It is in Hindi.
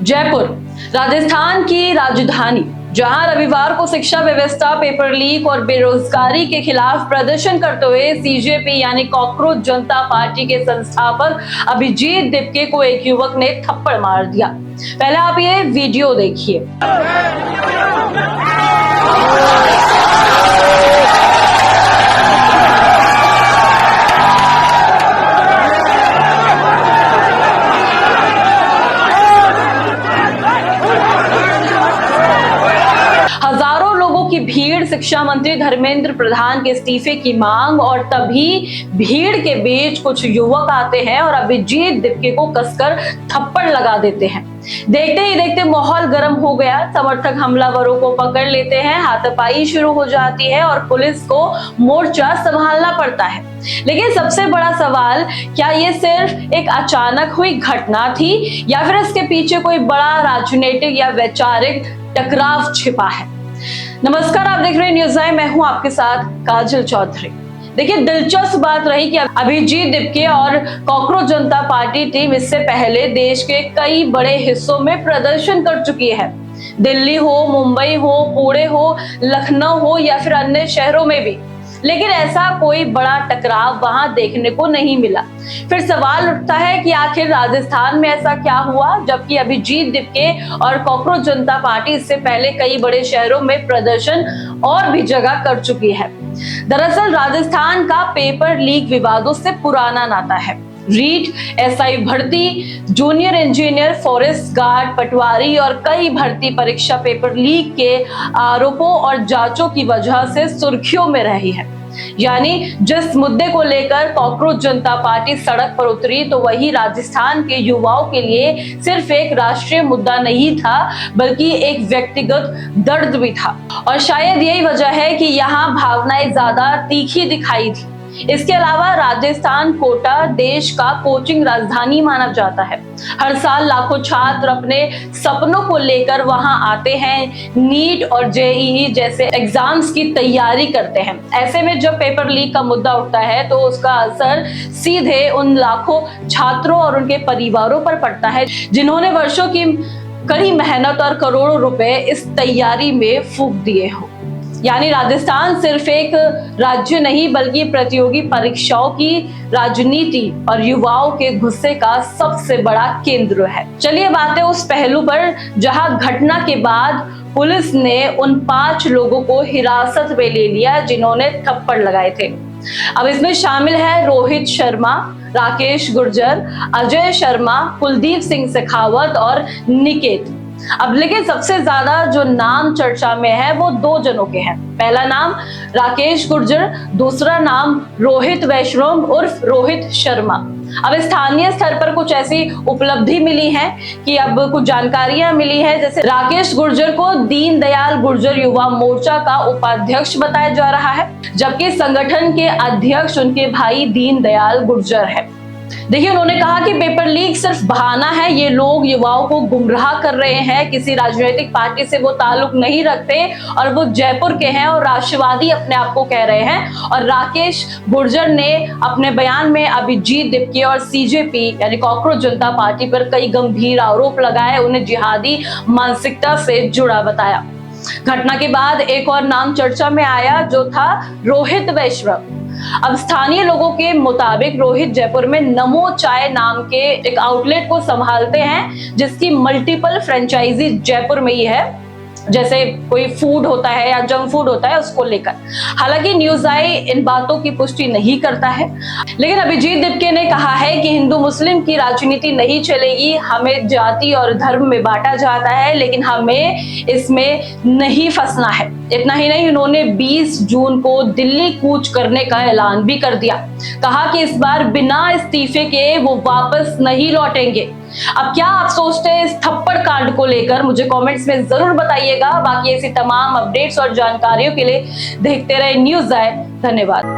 जयपुर राजस्थान की राजधानी, जहां रविवार को शिक्षा व्यवस्था, पेपर लीक और बेरोजगारी के खिलाफ प्रदर्शन करते हुए सीजेपी यानी कॉकरोच जनता पार्टी के संस्थापक अभिजीत दिपके को एक युवक ने थप्पड़ मार दिया। पहले आप ये वीडियो देखिए। हजारों लोगों की भीड़ शिक्षा मंत्री धर्मेंद्र प्रधान के इस्तीफे की मांग, और तभी भीड़ के बीच कुछ युवक आते हैं और अभिजीत दिपके को कसकर थप्पड़ लगा देते हैं। देखते ही देखते माहौल गर्म हो गया। समर्थक हमलावरों को पकड़ लेते हैं, हाथापाई शुरू हो जाती है और पुलिस को मोर्चा संभालना पड़ता है। लेकिन सबसे बड़ा सवाल, क्या ये सिर्फ एक अचानक हुई घटना थी या फिर इसके पीछे कोई बड़ा राजनीतिक या वैचारिक टकराव छिपा है? नमस्कार, आप देख रहे हैं न्यूज़ आई, मैं हूं आपके साथ काजल चौधरी। देखिए, दिलचस्प बात रही कि अभिजीत दिपके और कॉकरोच जनता पार्टी टीम इससे पहले देश के कई बड़े हिस्सों में प्रदर्शन कर चुकी है। दिल्ली हो, मुंबई हो, पुणे हो, लखनऊ हो या फिर अन्य शहरों में भी, लेकिन ऐसा कोई बड़ा टकराव वहां देखने को नहीं मिला। फिर सवाल उठता है कि आखिर राजस्थान में ऐसा क्या हुआ, जबकि अभिजीत दिपके और कॉकरोच जनता पार्टी इससे पहले कई बड़े शहरों में प्रदर्शन और भी जगह कर चुकी है। दरअसल राजस्थान का पेपर लीक विवादों से पुराना नाता है। रीट, एसआई भर्ती, जूनियर इंजीनियर, फॉरेस्ट गार्ड, पटवारी और कई भर्ती परीक्षा पेपर लीक के आरोपों और जांचों की वजह से सुर्खियों में रही है। यानी जिस मुद्दे को लेकर कॉकरोच जनता पार्टी सड़क पर उतरी, तो वही राजस्थान के युवाओं के लिए सिर्फ एक राष्ट्रीय मुद्दा नहीं था, बल्कि एक व्यक्तिगत दर्द भी था। और शायद यही वजह है कि यहाँ भावनाएं ज्यादा तीखी दिखाई थी। इसके अलावा राजस्थान कोटा देश का कोचिंग राजधानी माना जाता है। हर साल लाखों छात्र अपने सपनों को लेकर वहां आते हैं, नीट और जेईई जैसे एग्जाम्स की तैयारी करते हैं। ऐसे में जब पेपर लीक का मुद्दा उठता है तो उसका असर सीधे उन लाखों छात्रों और उनके परिवारों पर पड़ता है, जिन्होंने वर्षों की कड़ी मेहनत और करोड़ों रुपए इस तैयारी में फूंक दिए हो। यानी राजस्थान सिर्फ एक राज्य नहीं, बल्कि प्रतियोगी परीक्षाओं की राजनीति और युवाओं के गुस्से का सबसे बड़ा केंद्र है। चलिए बातें उस पहलू पर जहां घटना के बाद पुलिस ने उन 5 लोगों को हिरासत में ले लिया जिन्होंने थप्पड़ लगाए थे। अब इसमें शामिल है रोहित शर्मा, राकेश गुर्जर, अजय शर्मा, कुलदीप सिंह शेखावत और निकेत। अब लेकिन सबसे ज्यादा जो नाम चर्चा में है वो 2 जनों के हैं। पहला नाम राकेश गुर्जर, दूसरा नाम रोहित वैष्णव उर्फ रोहित शर्मा। अब स्थानीय स्तर पर कुछ ऐसी उपलब्धि मिली है कि अब कुछ जानकारियां मिली है, जैसे राकेश गुर्जर को दीनदयाल गुर्जर युवा मोर्चा का उपाध्यक्ष बताया जा रहा है, जबकि संगठन के अध्यक्ष उनके भाई दीनदयाल गुर्जर है। देखिए, उन्होंने कहा कि पेपर लीक सिर्फ बहाना है, ये लोग युवाओं को गुमराह कर रहे हैं, किसी राजनीतिक पार्टी से वो ताल्लुक नहीं रखते और वो जयपुर के हैं और राष्ट्रवादी अपने आप को कह रहे हैं। और राकेश गुर्जर ने अपने बयान में अभिजीत दिपके और सीजेपी यानी कॉकरोच जनता पार्टी पर कई गंभीर आरोप लगाए, उन्हें जिहादी मानसिकता से जुड़ा बताया। घटना के बाद एक और नाम चर्चा में आया, जो था रोहित वैष्णव। अब स्थानीय लोगों के मुताबिक रोहित जयपुर में नमो चाय नाम के एक आउटलेट को संभालते हैं, जिसकी मल्टीपल फ्रेंचाइजी जयपुर में ही है। जैसे कोई फूड होता है या जंक फूड होता है, उसको लेकर। हालांकि न्यूज़ आई इन बातों की पुष्टि नहीं करता है, लेकिन अभिजीत दिपके ने कहा है कि हिंदू मुस्लिम की राजनीति नहीं चलेगी, हमें जाति और धर्म में बांटा जाता है, लेकिन हमें इसमें नहीं फंसना है। इतना ही नहीं, उन्होंने 20 जून को दिल्ली कूच करने का ऐलान भी कर दिया। कहा कि इस बार बिना इस्तीफे के वो वापस नहीं लौटेंगे। अब क्या आप सोचते हैं इस थप्पड़ कांड को लेकर? मुझे कमेंट्स में जरूर बताइएगा। बाकी ऐसी तमाम अपडेट्स और जानकारियों के लिए देखते रहे न्यूज़ आई। धन्यवाद।